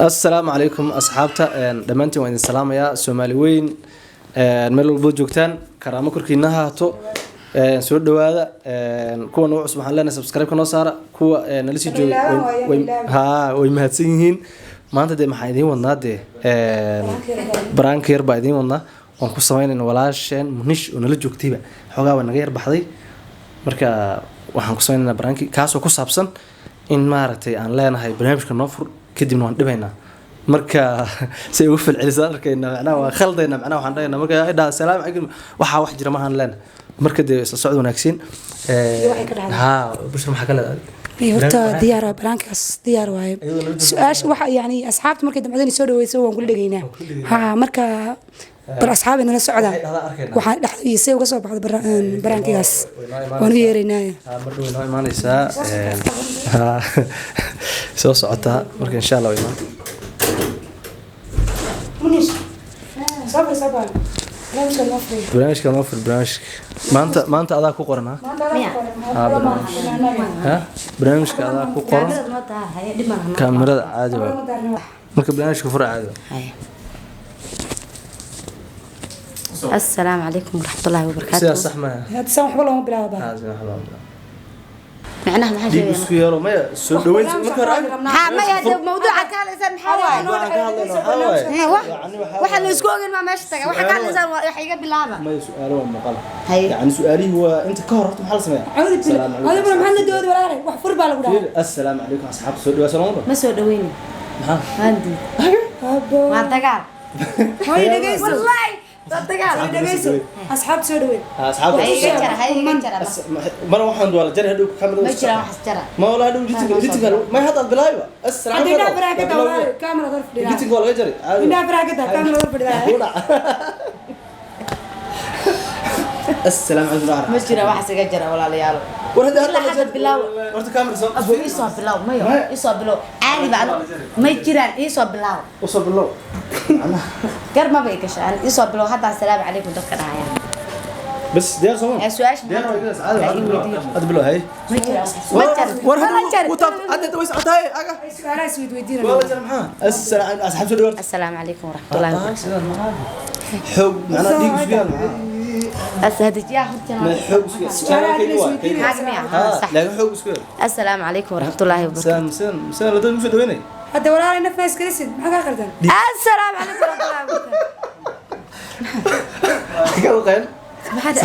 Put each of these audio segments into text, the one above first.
السلام عليكم أصحابتا دمانتي وين السلام يا سومالي وين ملو بوجوكتان كرامة كركينها تو سود هذا كوا نوع سبحان الله نسبسكرايب كنا صار كوا نلسي جو ها ويمهتسينهين ما أنت ده محايدين والنادي برانكير بعدين والنا وانكو سوين إن ولاشين منش ونلجو كتيبة حقا ونغير بحضي مركا وحنكو سوين إن برانكي كاسو كوسابسن إن مارتي أن لا نهاي برنامج كنوفر كدي من دبينا مركا سيوفل العزار كنا معناه خلطنا معناه وحنا مركا إذا سلام عليكم وحا واحد جرى ما هنلنا مركا دي الصعود وناكسين ها بشر محكى له horta diyaar baraankaas diyaar waaye su'aash waxa yani asxaabta markay damcadeen soo dhaweeyso waan ku dhageynaa ha marka bar asxaabina la socda waxa dhaxdiisa uga soo baxdo baraankaas waan yeerinaa marka way noo imaanaysaa ha soo socota marka insha Allah way imaan munish sabr برنامج كان في البرنامج ما أنت أذاك قرنا ها برنامج كذا قرنا كاميرا عادي ممكن برنامج كفر عادي السلام عليكم ورحمة الله وبركاته صح ما هذا سامح والله ما بلا هذا معناها ما حاجة بسكيرو ما سودوين ها ما يهدي موضوع كان إنسان حواي واحد يسكون ما ماشي تجا واحد كان إنسان يحيي باللعبة ما سؤال ولا مقال يعني سؤالي هو أنت كهربت محل سماع هذا بلا محل دود ولا عارف واحد فربا لقول السلام عليكم أصحاب سودوين سلام ما سودوين ها عندي ما تجار هاي دقيقة والله تجار أصحاب سودوين أصحاب مرة واحد ولا جرى هدوك كاميرا ما يجرى واحد جرى ما ولا هدوك جيتك ما يحط باللايفة السلام عليكم هذه براكة ولا كاميرا ظرف دي جيتك ولا جري هنا براكة كاميرا ظرف دي السلام عليكم ما يجرى واحد سجرى ولا ليالو وهذا هلا حد بلاو ورت كاميرا صوت أبو يصاب بلاو ما يصاب بلاو عادي بعده ما يجرى يصاب بلاو وصل بالله قر ما بيكش أنا يصاب بلاو حتى السلام عليكم دكتور عيان بس دير صوم سؤال دير رجال عادي هذا بالله هاي ما يجرى ولا جري وطب عدد تويس عطاي أجا سؤال اسود ويدينا والله جرى محان السلام أصحاب سودوين السلام عليكم ورحمة الله وبركاته حب معنا ديك سبيان أسهدت يا أختنا لا حب سكير السلام عليكم ورحمة الله وبركاته مسان لدن مش دويني هذا ولا علينا فاس كريسين ما قال خردان السلام عليكم ورحمة الله وبركاته قالوا قيل ما حدا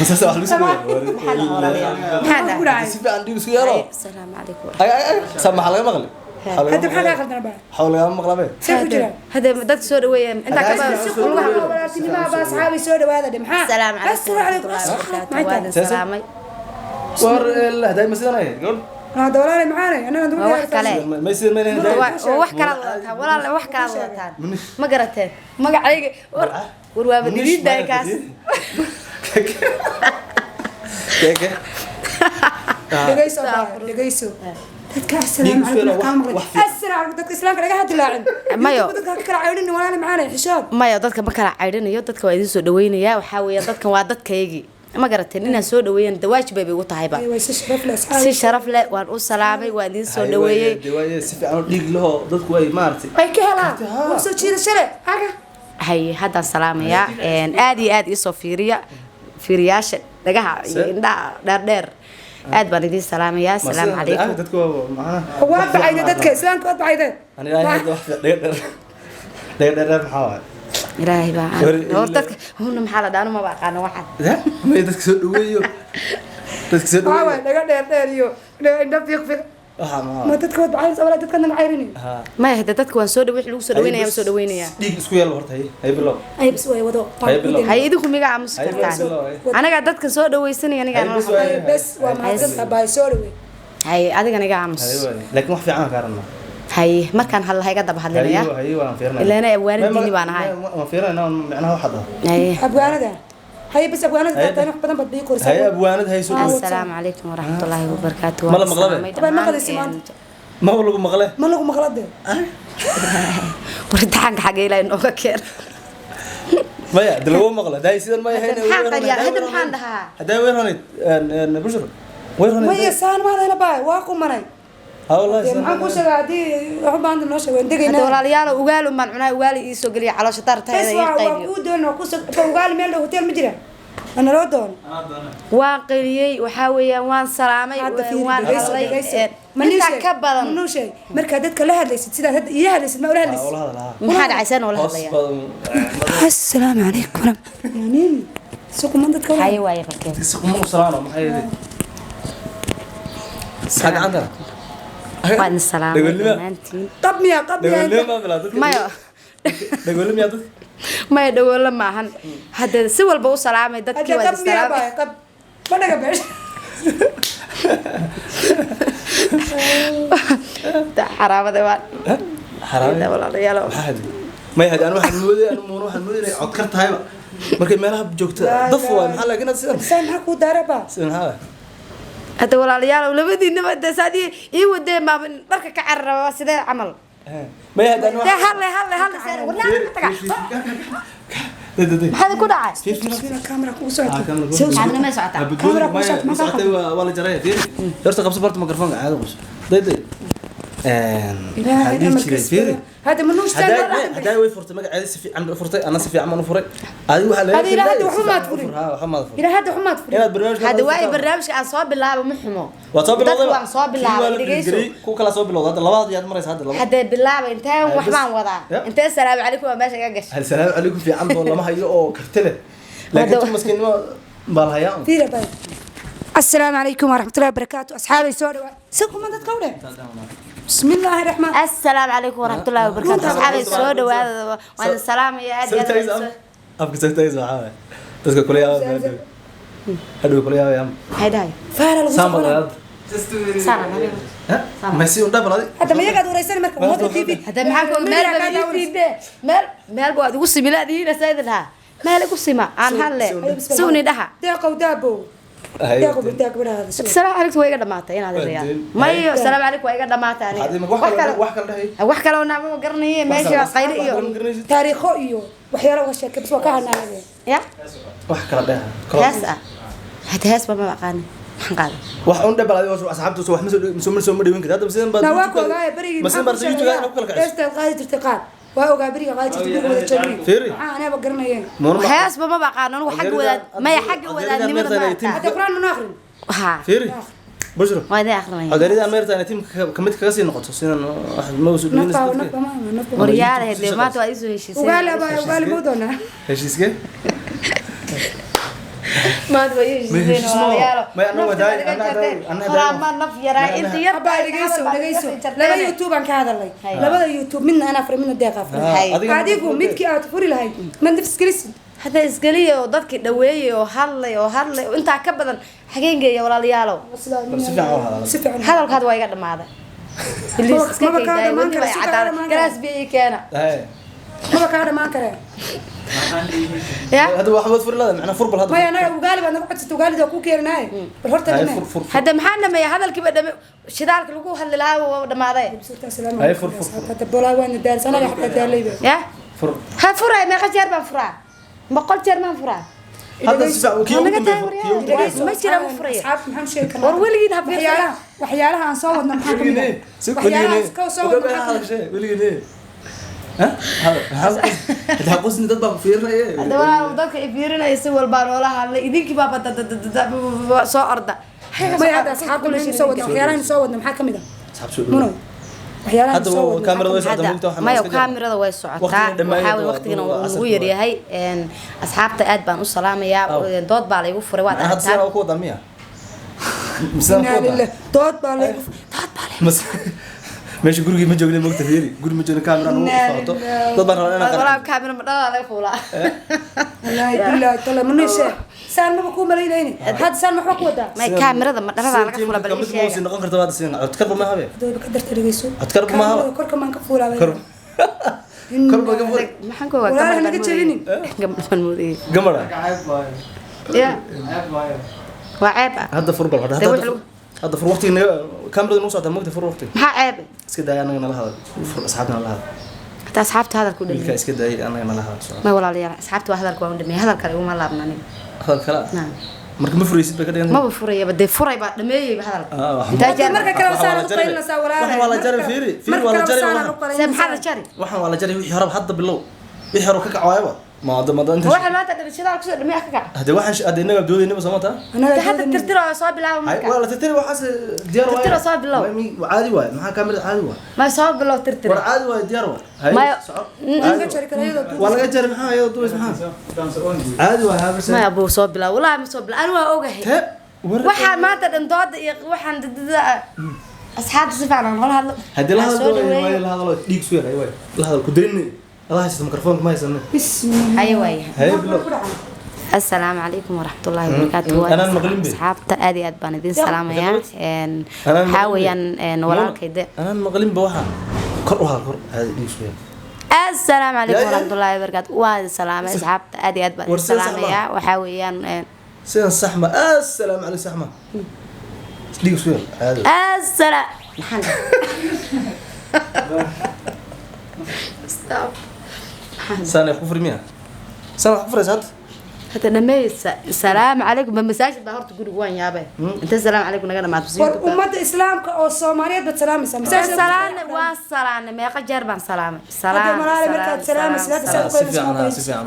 بس هسه واحد بيسكو هذا سيبي عندي سكير السلام عليكم سمح الله مغلي هذا بحاجة خردان بعد حول يا مغلبة سيف جرا هذا بدك سود ويا أنت كمان ولا تبي ما بس حابي سود وهذا دم ها السلام عليكم السلام ور لا دايما مسيرنا قول هذا ولا معانا أنا ما واحد كلام ما يصير من هنا wax kala wadataan walaal wax kala wadataan ma garateen magacayga warwaaba diiday kaas keke dhageyso dadka asalaam calaykum asalaam dadka islaamka laga hadlaacin mayo dadka kala caydin walaal macaan xishood mayo dadka ma kala caydinayo dadka waa idin soo dhaweynaya waxa weeye dadkan waa dadkaygi ma garateen inaan soo dhaweeyaan dawaajib bay ugu tahay ba si sharaf leh waan u salaamay waan idin soo dhaweeyay si fiican dhiig laho dadku way maartay ay ka helaan oo soo jiidashada aga hay haddaan salaamayaa aad iyo aad isoo fiiriyaasha dhagaha iyo indhaha dheer aad baan idin salaamayaa assalaamu calaykum dadku waa bacayda dadka islaamka waa bacayda aniga aad wax dheer maxaa ilaahay baa hor dadka huna maxaa la dhaano ma baqaano waxan ma dadka soo dhaweeyo waa laga dheer iyo indha fiiq ما تذكر بعين ولا تذكر إنك عيرني ما يهدى تذكر وان سود ويح لو سود وين يا سود وين يا ديك اسكو يلا horta hay bilow ay bas way wado hay idinku miga aamus kartaan anaga dadka soo dhaweysanay aniga bas waa ma dadka bay soo dhawey hay adiga aniga aamus laakiin wax fiican ka aragna hay markaan hal hayga daba hadlinaya hay waan fiirnaa ilaana waanidini baan ahay waan fiirnaa macnaha waxa dhaho hay abwaanada هاي بس أبوانات تاني بدن بدي كورس هاي أبوانات هاي سود السلام عليكم ورحمة الله وبركاته ما له مغلبة طبعا ما قد سمان ما هو له مغلبة ما له مغلبة ورد حق حاجة إلى إنه كير ما يا دلوا مغلبة ده يصير ما يهين هذا محن ده هذا وين هنيت نبشر وين هنيت ما يسان ما هذا باي واقوم مناي والله maxaan kuu sheegaa haddii waxba maanta noo sheego waan hada degaynaa walaalayaal ugaali maan cunaa ugaali ii soo geliya caloosha daartaada ii waa qaybiyo kuu doon waa kusoo ugaali meel dhow hotel ma jira ana loo doon waan qeyliyey waxaa weeyaan waan salaamay waan hadlay intaa ka badan manuu sheeg markaa dadka la hadlaysid sidaad hadda ii hadlaysid ma ula hadlaysid maxaa dhacaysan oo la hadlaya assalaamu calaykum yaaniin sukuman dadka haye waaye barkeen سقمو سلام ما هي ساق عندنا waan salaamay dhammaantiin qab miya دقول ما بلا maya دقول ما يا maya dhawoolo maahan hadda si walba u salaamay dadkii waa qab miya salaamay baa qab ma dhaga beesh xaraamada waa حرام walaalayaal حد ما يهدي انا واحد مودي انا مو واحد مودي عد كرت هاي markay meelaha joogto daf waa maxaa laga inaad sidan saan ha ku daraba sidan haa hada walaalayaal labadiinaba dasadii ii wadeen ma dharka ka carraba sidee camal ma yahdi ana de halle sar wallahi taga maxaa ku dhacay fiina kamera ku socota caadna ma socota بدون ما ساعتي ولا جريت فير يرت قبص برت ميكروفون عادي قبص دي هذا منوش تاني هداي وي فرت مقعد سي عم فرتي انا سي عم فري هذه waxa هذه لا هذا وحمات فري ها وحمات فري الى هذا وحمات فري inaad barnaamij hada waay barnaamijka aan soo bilaabo ma xumo waa soo bilowday waan soo bilaabay dhageyso ku kala soo bilowday hada labaad yaad maraysa hada labaad hada bilaabay intaan wax baan wadaa intee salaamu calaykum waa meesha iga gashay hal salaam calaykum fi can doon lama hayo oo kartile laakiin tu maskiinimo bal hayaan فيرا باي السلام عليكم ورحمة الله وبركاته أصحابي سوري سكم من تتكونه بسم الله الرحمن assalaamu calaykum waraxmatullaahi wabarakaatu asxaabay soo dhawaada waan salaamaya aad iyo aad afka sagtays waxa dadka kule yaa hadhow kule yaa hay dhahay فارا samba الغصب sana ma si unda baladi هذا ما يقعد وريسان مركب هذا تي في hada maxaa ku meel baad ugu similaadiina sayidha meel ugu sima aan halle suuni dhaha داقو دابو داقو بداك بلا هذا السلام عليكم way iga dhamaatay inaad reeyaan mayo السلام عليكم way iga dhamaatay wax kale dhahay wax kale oo naamo garanayay meesha qayri iyo تاريخه iyo waxyaalo uga sheekay bas waa ka hanaanade ya wax kale dhahay hees ah hada hees ba ma aqaan maxaan qaaday wax unda baladi oo asxaabtu wax ma soo dhawin kartaa hadda sidan baad nawaako gaaya bariga ma sidan baad soo joogaa ku kala kacay استاذ قاعد ترتقاد waa ogaa bariga qaadi jirtay wada joogay Fiiri. ana ba garanayeen hees ba ma aqaan anigu xag wadaad maya xag wadaadnimada ma hada quraan ma akhrin ha fiiri bushro waa idin akhrinaya adeerida ameerta team kamid kaga sii noqoto sidan wax ma soo dhawin nafba waryaale hade maanta waa isu heshiisay ugaali moodona heshiiske maanta waa isu heshiisay walaalayaal ma ana wadaay ana ma naf yaraa inta yar baa dhageyso laba youtube aan ka hadalay labada youtube midna ana afray midna deeq afray adigu midkii aad furi lahayd ma nafs gelisid hada isgaliyo oo dadkii dhaweeyay oo hadlay inta ka badan xageengeeya walaalayaal si fiican hadalkaad waa iga dhamaaday bilis iska kayday wadi way cadaan galaas biyo keena ma ka dhamaan kare ya hada wax wad furi lahayd macna furbal hada ma yana ugaali baa nagu codsato ugaalida ku keenay bal horta dhame hada maxaa dhameeyay hadalkiiba dhame shidaalka lagu hadli lahaa waa dhamaaday ay fur hada bolaa waan daarsan anaga xataa daalayba ya fur ha furay ma qajeer baan furaa boqol jeer maan furaa hada si fiican kiyo ma jira ma furay asxaab maxaan sheegi karnaa war weligiin ha waxyaalaha aan soo wadno maxaa kamid ah waxyaalaha ka soo wadno maxaa weligiin hada qosni dad baa fiirnay hada waa dadka fiirinay si walba noola hadlay idinkii baa soo orda ma hada asxaabku maxaan soo wadno waxyaalaha soo wadno maxaa kamid ah asxaab soo muno waxyaalaha hada kaamirada way socdaa mugta waxa mayo kaamirada way socotaa waxa way waqtigan ugu yar yahay asxaabta aad baan u salaamayaa dood baa la igu furay waa hada soo ku wadamiya dood baa la meesha gurigii ma joogna mugta fiiri guri ma joogna kaamira anu foto dad baan rabaa inaan walaal kaamira ma dhalaa laga fuulaa wallahi billahi tala manisha saan ma ku maleynayni had saan ma ku wadaa may kaamirada ma dhalaa laga fuulaa bal kamid muusi noqon karto waad siin codkar ma habe dood ka darta dhageyso codkar ma habe korka man ka fuulaa kor ba ka fuulaa maxaan ku waa walaal naga jabinin gaban muudi gamara ya waa ceeb hada furbal hada fur waqtiga kaamirada noo socda mugta fur waqtiga maxaa ceeb iska daay anaga nala hadal fur asxaabna nala hadal hata asxaabta hadal ku ilka dhameeyay iska daay anaga nala hadal ma walaalayaal asxaabta waa hadalka waa u dhameeyay hadal kale uma laabnanin hadal kala marka ma furaysid bay ka dhigan ma furaya bade furay baa dhameeyay hadal inta jeer marka kale wasaan u qaylnaysaa walaalay wala jari fiiri wala jari maxaa jari waxaan wala jari wixii hore hadda bilow wixii hore ka kacayba ma inta waxa maanta dhabashada ku soo dhameey ka kac hada waxaan hada inaga doodayna samata hadda tirtiro soo bilaabo marka wala tirtiro waxaas diyaar waay tirtiro soo bilaabo caadi waay maxaa kamid caadi waay ma soo bilaabo tirtiro war caadi waay diyaar waay ma laga jari karayo wala laga jari maxaa ayado duus maxaa caadi waay habas ma abu soo bilaabo wallahi ma soo bilaabo anu waa ogahay waxa maanta dhan dooda iyo waxaan dadada asxaabta si fiican wala hadlo hadii la hadlo dhiig soo yahay waay la hadlo ku darin الله يسلمك ميكروفون ما يسمع بسم الله ايوه هاي السلام عليكم ورحمه الله وبركاته انا المغربي اصحابتا ادي اد بان idin salaamaya ان walaalkayda انا المغربي بوحه كر وها هذه دي شويه السلام عليكم ورحمه الله وبركاته waa salaam asxaabta ادي اد baan salaamaya waxa weeyaan سين صحمه السلام عليكم صحمه دي شويه هذا السلام محمد ستوب سنة كفر مياه سنة كفر يا سعد هذا نمي السلام عليكم بمساج بهرت تقول وين يا ابي انت السلام عليكم نقدر ما تبصير أمة الإسلام أو الصوماليات بتسلام السلام والسلام ما يقجر بان سلام سلام سلام سلام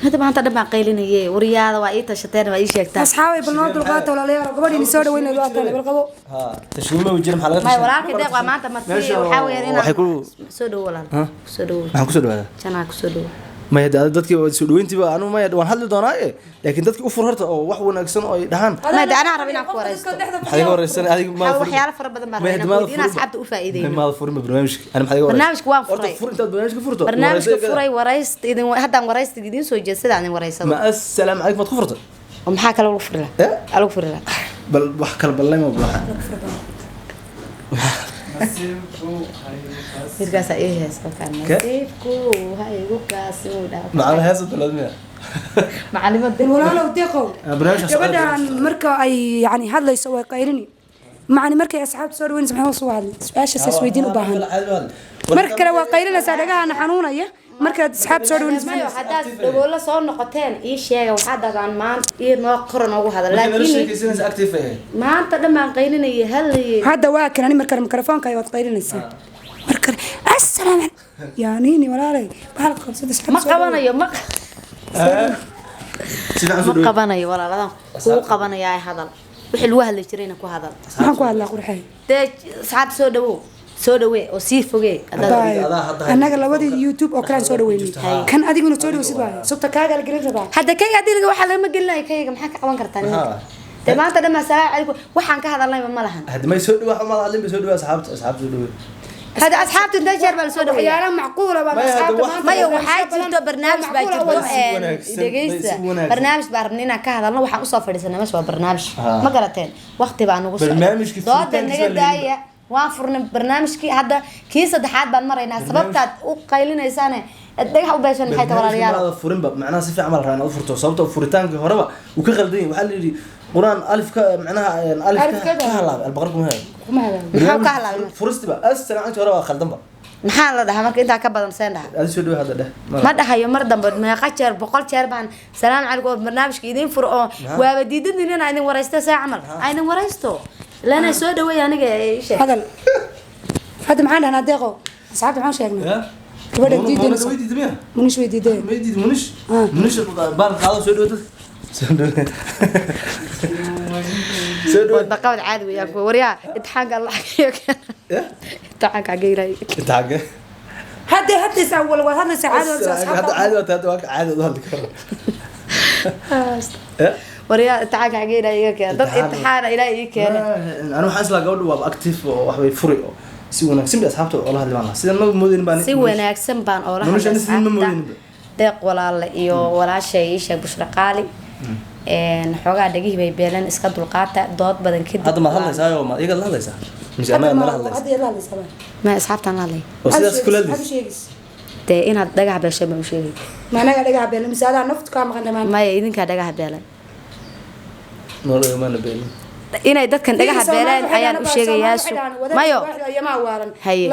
هذا ما انت دبا قيلينيه ورياده waa ii tashateen waa ii sheegtaan asxaabay balnoo dulqaata walaalayaal gabadhii soo dhaweynay waa tan bal qabo ha tashwiimo wajir maxaa laga may walaalkay deeq waa maanta martii waxa weeyaan inaan soo dhawo walaal soo dhawo maxaan ku soo dhawaada janaa ku soo dhawo ما يدا dadkii oo soo dhaweyntiba anu ma yada waan hadli doonaa laakiin dadkii u fur horta oo wax wanaagsan oo ay dhahan ma daa ana rabina ku waraysto xaga waraysan adiga ma fur waxyaalo fara badan baa ina asxaabta u faa'iideeyay ma fur barnaamijka ana maxay waraysan barnaamijku waan furay fur inta barnaamijka furto barnaamijka furay warayst idin haddaan warayst idin soo jeesada aan waraysado ma asalaam alaykum ma furto maxaa kale lagu furila lagu furila bal wax kale balay ma baaha Irgaasa ee heeso kan nasiibku haygu kaasoo dhaaf macna heeso taladmiya macalimadda walaalow deeqow gabadhan marka ay yani hadlayso way qaylini macni markay asxaabta soo dhaweynayso maxay soo hadlay su'aasha saas weydiin u baahan marka kale waa qaylinaysaa dhagaha xanuunaya marka asxaabta soo dhaweynayso mayo hadaad dhagoolo soo noqoteen ii sheega waxa dagaan maanta ii noo qoran ugu hadal laakiin maanta dhamaan qaylinaya halay hadda waa kan ani marka mikrofoonka ay wad qaylinaysaa marka assalaamu yaaniini walaalay bahal qabsada asxaabta ma qabanayo ma qabanayo walaaladan ku qabanaya hadal wixii lagu hadli jirayna ku hadal maxaan ku hadlaa qurxay dee saacad soo dhawe oo sii fogee annaga labadii youtube oo kale soo dhaweynay kan adiguna soo dhawsid waay sabta kaaga la gelin rabaa hadda kayga adiga waxa laga gelinayo kayga maxaa ka qaban kartaa de maanta dhama salaam calaykum waxaan ka hadalnay ma lahan hadda may soo dhawax ma hadlin soo dhawax asxaabta soo dhawax هذا أصحاب تنتشر بالسوداء يا رب معقولة بقى أصحاب ما يو حاجة جدا برنامج باجي برنامج بارنينا كهذا الله وحنا أصفر سنة مش برنامج ما قرأتين وقت بقى نقص برنامج كيف ضد النجدة داية وافرنا برنامج كي هذا كيس دحات بالمرة سببت وقايلين إنسانة الدقيقة وبيشون حيث ولا ريال هذا فرن بقى معناه سيف عمل رانا أفرته صوته فرتان كهرباء وكغلدين وحل قرآن ألف معناها ألف كهلا البقركم هاي محاو كهلا فرست بقى السلام عليكم هرباء خلدم بقى maxaa la dhahaa marka inta ka badan seen dhahay aad soo dhawaada dheh ma dhahayo mar dambe meeqa jeer 100 jeer baan salaam calaykum barnaamijka idin furo oo waaba diidan inaan idin waraysto saa camal aynan waraysto lana soo dhaweey aniga isha hadal hada maxaan dhahnaa deeqo asxaabta maxaan sheegnaa gabadha diidan munish way diidan munish baan qaado soo dhawaada soo dhawaada baqaad caadi weeyaan ku wariyaa imtixaanka Allah imtixaanka geeray imtixaanka هدي سأول وهذا سعادة هذا عادي هذا عادي هذا كرر وريا تعاق عقينا يك ضد امتحان إلى يك أنا حاسس لا قول واب أكتيف وحبي فرق si wanaagsan bay asxaabta oo la hadli baan sida ma moodin baan si wanaagsan baan oo la hadli deeq walaal iyo walaashay isha bushra qaali xogaa dhagihii bay beelan iska dulqaata dood badan kadib hadda ma hadlaysaa oo ma iga la hadlaysaa mise ma hadlaysaa hadda la hadlaysaa ma asxaabtan hadlay oo sidaas kula de inaad dhagax beeshay ma u sheegay ma anaga dhagax beelan mise adaa naftu ka maqan dhamaan ma idinka dhagax beelan nolol ma beelin inay dadkan dhagax beelaan ayaan u sheegayaa mayo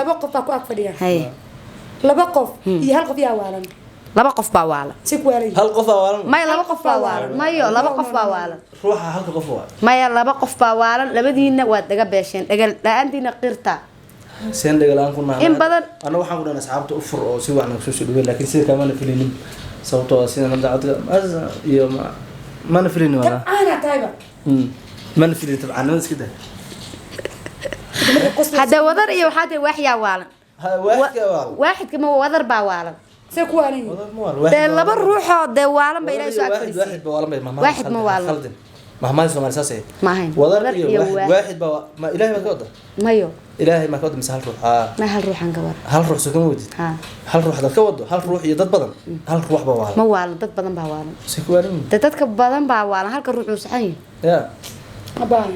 laba qof ku ag fadhiya laba qof iyo hal qof yaa waalan laba qof baa waalan si ku waalay hal qof baa waalan maya laba qof baa waalan mayo laba qof baa waalan ruuxa halka qof waa maya laba qof baa waalan labadiina waad dhaga beesheen dhagal la-aantiina qirta seen dhagalaan ku nahay in badan ana waxaan ku dhahay asxaabta u fur oo si wax naga soo dhaweey laakiin sida kama la filinin sababtoo ah sida nabda iyo ma na filinin wala ana tayba ma na filinin tabcanimada iska daa hada wadar iyo waxaa tahay wax yaa waalan waaxid kama wadar baa waalan si ku waalay dee laba ruuxoo dee waalan ba ilaahay soo agfariisay واحد بقى والله ما واحد ما والله. ما سوى اساسي ما هين وضر iyo واحد بقى ما الهي ما كوده mayo الهي ما كوده مثل هل روح ma hal ruuxan gabar هل روح سكن ودي ha هل روح هذا كوده هل روح يدد بدن هل روح بقى ma والله waalan dad badan baa waalan سكوارين dee dadka badan baa waalan halka ruux uu saxan yahay يا abaan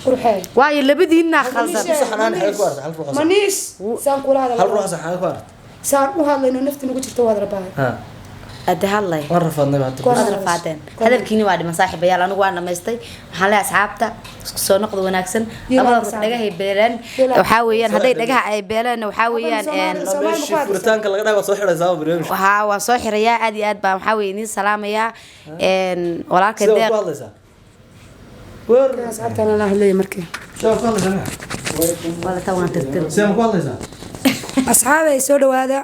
qurxay waayo labadiina khaldan صحنان حلو كوارد هل روح maniis saan kula هل hadal روح صحنان كوارد saan u hadlayno nafti nagu jirto waad rabaa ها ade hadlay مرة فضنا بعد waad rafaadeen hadalkiini waa dhiman saaxiibayaal anigu waan dhamaystay waxaan leeyahay asxaabta isku soo noqdo wanaagsan labada ruux dhagaha ay beelaan waxaa weeyaan hadday dhagaha ay beelaan waxaa weeyaan furitaanka laga dhahay waa soo xidhay sabab barnaamij waxaa waan soo xirayaa aad iyo aad baan waxaa weeye idiin salaamayaa walaalkay sidoo deeq ku hadlaysaa weer asxaabtana la hadlay markii sidoo ku hadlaysaa walata waan tirtir sidoo ku hadlaysaa asxaabay soo dhawaada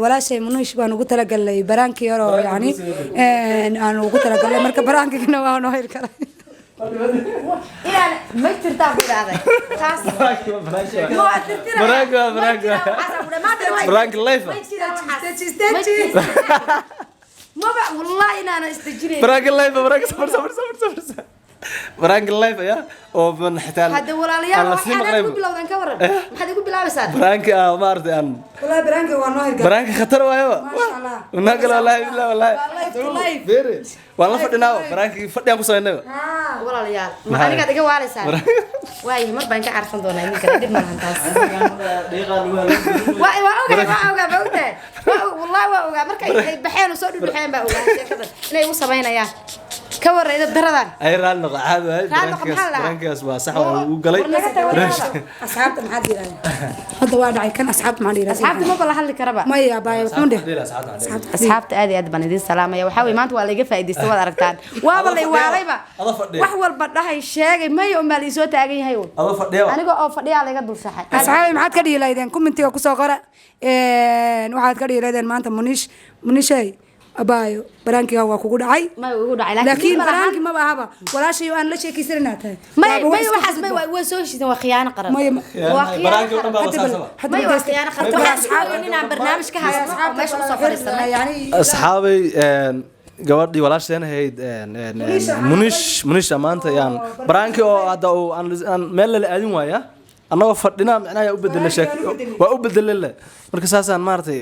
walaashay munuush baan ugu talagalay baraankii hore oo yani aan ugu talagalay marka baraankina waa noo hir kale ilaan ma jirtaa ku dhacday taas برانك لايف maba wallahi inaana istajinayn برانك لايف برانك صبر برانك لايف يا او من حتى hadda walaalayaal waxaad ku bilowdaan ka waran maxaad igu bilaabaysaa برانك ما ارد ان wallahi baraanka waa noo hir kale برانك خطر وايو Allah. ونقل والله بالله والله live بيري والله فدنا برانك فديان ku sameeyay walaalayaal ma aniga iga waalaysaa waayo mar baan ka carfan doonaa ninka dib ma hantaas waa ogaa bawda wallahi waa ogaa markay ay baxeen oo soo dhudhuxeen baa ogaa sheekada inay u sameynayaan ka warayda daradan ay raal noqo caadi waay برانكاس waa sax waa uu galay asxaabta maxaad yiraahdaa hadda waa dhacay kan asxaabta maxaad yiraahdaa asxaabta ma bala hadli karaba maya baay wuxuu dheh asxaabta aad iyo aad baan idin salaamaya waxaa weeye maanta waa laga faa'iidaystay waad aragtaan waaba lay waalayba wax walba dhahay sheegay mayo ma la soo taagan yahay aba fadhiyo aniga oo fadhiya laga dul saxay asxaabay maxaad ka dhihi lahaydeen commentiga ku soo qora waxaad ka dhihi lahaydeen maanta munishay abaayo baraankiga waa kugu dhacay ma ugu dhacay laakiin baraanki ma bahaba walaashay aan la sheekaysanaa tahay may waxaas may waa soo heshiisay waa khiyaano qaran waa برانك ودن baa wasaasaba may waa khiyaano qaran waxa asxaabta inaan barnaamij ka hayo meesha u soo fariisanay yani asxaabay gabadhii walaasheen ahayd munish maanta yaan baraanki oo hadda aan meel la aadin waaya annagoo fadhina macnaha u bedelay sheeko waa u bedelay marka saasaan maartay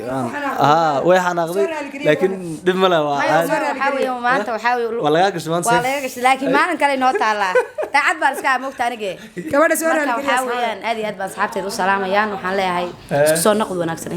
way xanaaqday laakiin dib ma leh waa waxaa weeye maanta waxaa weeye waa laga gashay maanta waa laga gashay laakiin maalin kale inoo taalaa daacad baan iska moogta anige gabadha soo marka waxaa weeyaan aad iyo aad baan asxaabteed u salaamayaan waxaan leeyahay isku soo noqod wanaagsan